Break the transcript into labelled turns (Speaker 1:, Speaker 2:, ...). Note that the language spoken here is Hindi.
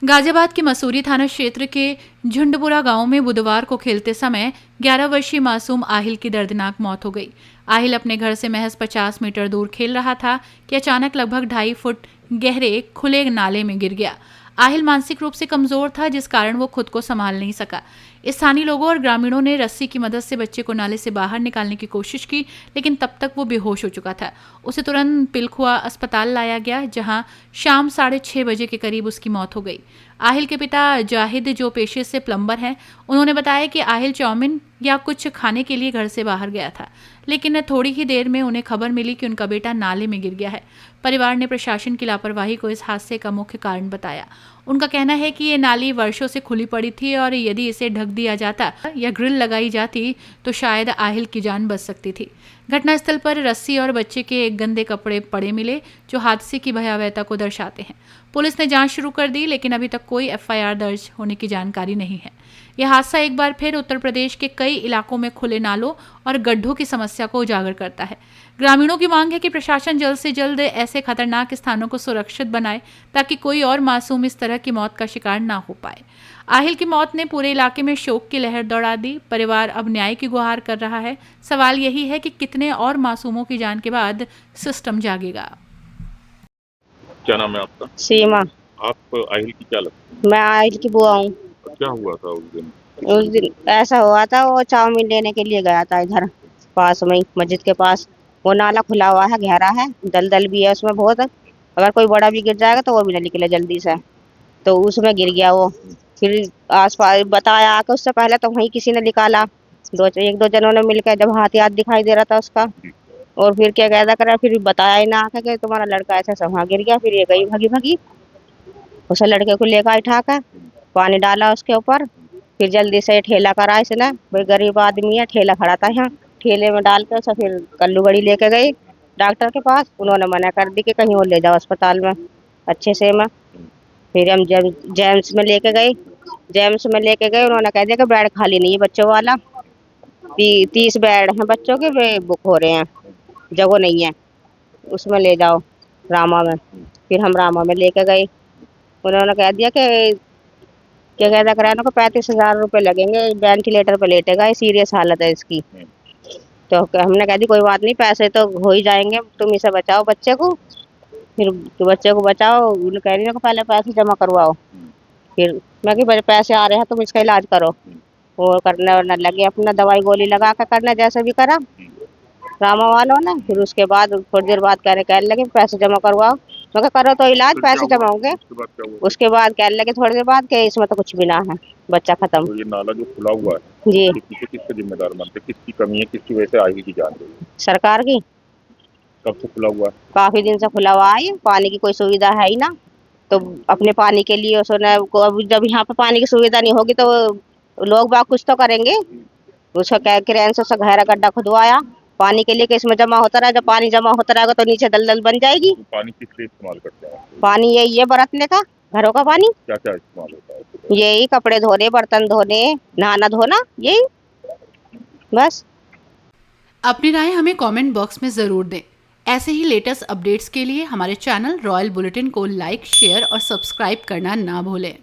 Speaker 1: गाजियाबाद के मसूरी थाना क्षेत्र के झुंडपुरा गांव में बुधवार को खेलते समय 11 वर्षीय मासूम आहिल की दर्दनाक मौत हो गई। आहिल अपने घर से महज 50 मीटर दूर खेल रहा था कि अचानक लगभग 2.5 फुट गहरे खुले नाले में गिर गया। आहिल मानसिक रूप से कमजोर था, जिस कारण वो खुद को संभाल नहीं सका। स्थानीय लोगों और ग्रामीणों ने रस्सी की मदद से बच्चे को नाले से बाहर निकालने की कोशिश की, लेकिन तब तक वो बेहोश हो चुका था। उसे तुरंत पिलखुआ अस्पताल लाया गया, जहां शाम 6:30 बजे के करीब उसकी मौत हो गई। आहिल के पिता जाहिद, जो पेशे से प्लम्बर हैं, उन्होंने बताया कि आहिल चाउमीन या कुछ खाने के लिए घर से बाहर गया था, लेकिन थोड़ी ही देर में उन्हें खबर मिली कि उनका बेटा नाले में गिर गया है। परिवार ने प्रशासन की लापरवाही को इस हादसे का मुख्य कारण बताया। उनका कहना है कि ये नाली वर्षों से खुली पड़ी थी और यदि इसे ढक दिया जाता या ग्रिल लगाई जाती तो शायद आहिल की जान बच सकती थी। घटनास्थल पर रस्सी और बच्चे के एक गंदे कपड़े पड़े मिले, जो हादसे की भयावहता को दर्शाते हैं। पुलिस ने जांच शुरू कर दी, लेकिन अभी तक कोई एफआईआर दर्ज होने की जानकारी नहीं है। यह हादसा एक बार फिर उत्तर प्रदेश के कई इलाकों में खुले नालों और गड्ढों की समस्या को उजागर करता है। ग्रामीणों की मांग है कि प्रशासन जल्द से जल्द ऐसे खतरनाक स्थानों को सुरक्षित बनाए, ताकि कोई और मासूम इस तरह की मौत का शिकार ना हो पाए। आहिल की मौत ने पूरे इलाके में शोक की लहर दौड़ा दी। परिवार अब न्याय की गुहार कर रहा है। सवाल यही है कि कितने और मासूमों की जान के बाद सिस्टम जागेगा।
Speaker 2: क्या नाम है आपका?
Speaker 3: सीमा।
Speaker 2: आप आहिल की क्या लगती
Speaker 3: मैं आहिल की बुआ हूँ।
Speaker 2: है? क्या हुआ था उस दिन?
Speaker 3: उस दिन ऐसा हुआ था, वो चाउमीन लेने के लिए गया था इधर पास में ही, मस्जिद के पास। वो नाला खुला हुआ है, गहरा है, दलदल भी है उसमें बहुत। अगर कोई बड़ा भी गिर जाएगा तो वो भी ना निकले जल्दी से, तो उसमें गिर गया वो। फिर आस पास बताया आके, उससे पहले तो वहीं किसी ने निकाला, एक दो जनों ने मिलकर, जब हाथ दिखाई दे रहा था उसका। और फिर क्या कहता करा, फिर बताया ही ना आके कि तुम्हारा लड़का ऐसा वहाँ गिर गया। फिर ये गई भगी भगी, उसे लड़के को लेकर आई उठाकर, पानी डाला उसके ऊपर। फिर जल्दी से ठेला करा इसने, भाई गरीब आदमी है, ठेला खड़ा था यहाँ, ठेले में डाल के उसे फिर कल्लूगढ़ी लेके गई डॉक्टर के पास। उन्होंने मना कर दी कि कहीं और ले जाओ अस्पताल में अच्छे से में। फिर हम जेम्स में लेके गए। जेम्स में लेके गए, उन्होंने कह दिया कि बेड खाली नहीं है बच्चों वाला, 30 बेड हैं बच्चों के, वे बुक हो रहे हैं, जगह नहीं है, उसमें ले जाओ रामा में। फिर हम रामा में लेके गए। उन्होंने कह दिया कि क्या कहता कराने को 35,000 रुपये लगेंगे, वेंटिलेटर पे लेटेगा, सीरियस हालत है इसकी। तो हमने कह दी कोई बात नहीं, पैसे तो हो ही जाएंगे, तुम इसे बचाओ बच्चे को। फिर तो बच्चे को बचाओ, उन्हें कह रही है पहले पैसे जमा करवाओ। फिर मैं कि पैसे आ रहे हैं, तुम इसका इलाज करो। वो करने वरने लगे, अपना दवाई गोली लगा कर करने, जैसे भी करा रामा वालों ने। फिर उसके बाद थोड़ी देर बाद कहने लगे पैसे जमा करवाओ। मैं कहा करो तो इलाज, पैसे जमा होंगे। उसके बाद कहने लगे थोड़ी देर बाद कि इसमें तो कुछ भी ना है, बच्चा खत्म।
Speaker 2: तो ये नाला जो खुला हुआ है,
Speaker 3: जी,
Speaker 2: पीछे किसके जिम्मेदार मानते, किसकी कमी है, किसकी वजह से आहिल की जान गई?
Speaker 3: सरकार की।
Speaker 2: कब से खुला हुआ है?
Speaker 3: काफी दिन से खुला हुआ है, पानी की कोई सुविधा है ही ना। तो अपने पानी के लिए उसने जब यहाँ पे पानी की सुविधा नहीं होगी तो लोग बाग कुछ तो करेंगे। उसका क्या क्रेन से उसका गहरा गड्ढा खुदवाया पानी के लिए कि इसमें जमा होता रहा। जब पानी जमा होता रहेगा तो नीचे दलदल बन जाएगी।
Speaker 2: तो पानी किस लिए इस्तेमाल करते हैं?
Speaker 3: पानी यही है बरतने का, घरों का पानी।
Speaker 2: क्या क्या इस्तेमाल होता है?
Speaker 3: यही कपड़े धोने, बर्तन धोने, नहाना धोना, यही बस।
Speaker 1: अपनी राय हमें कमेंट बॉक्स में जरूर दें। ऐसे ही लेटेस्ट अपडेट्स के लिए हमारे चैनल रॉयल बुलेटिन को लाइक, शेयर और सब्सक्राइब करना ना भूलें।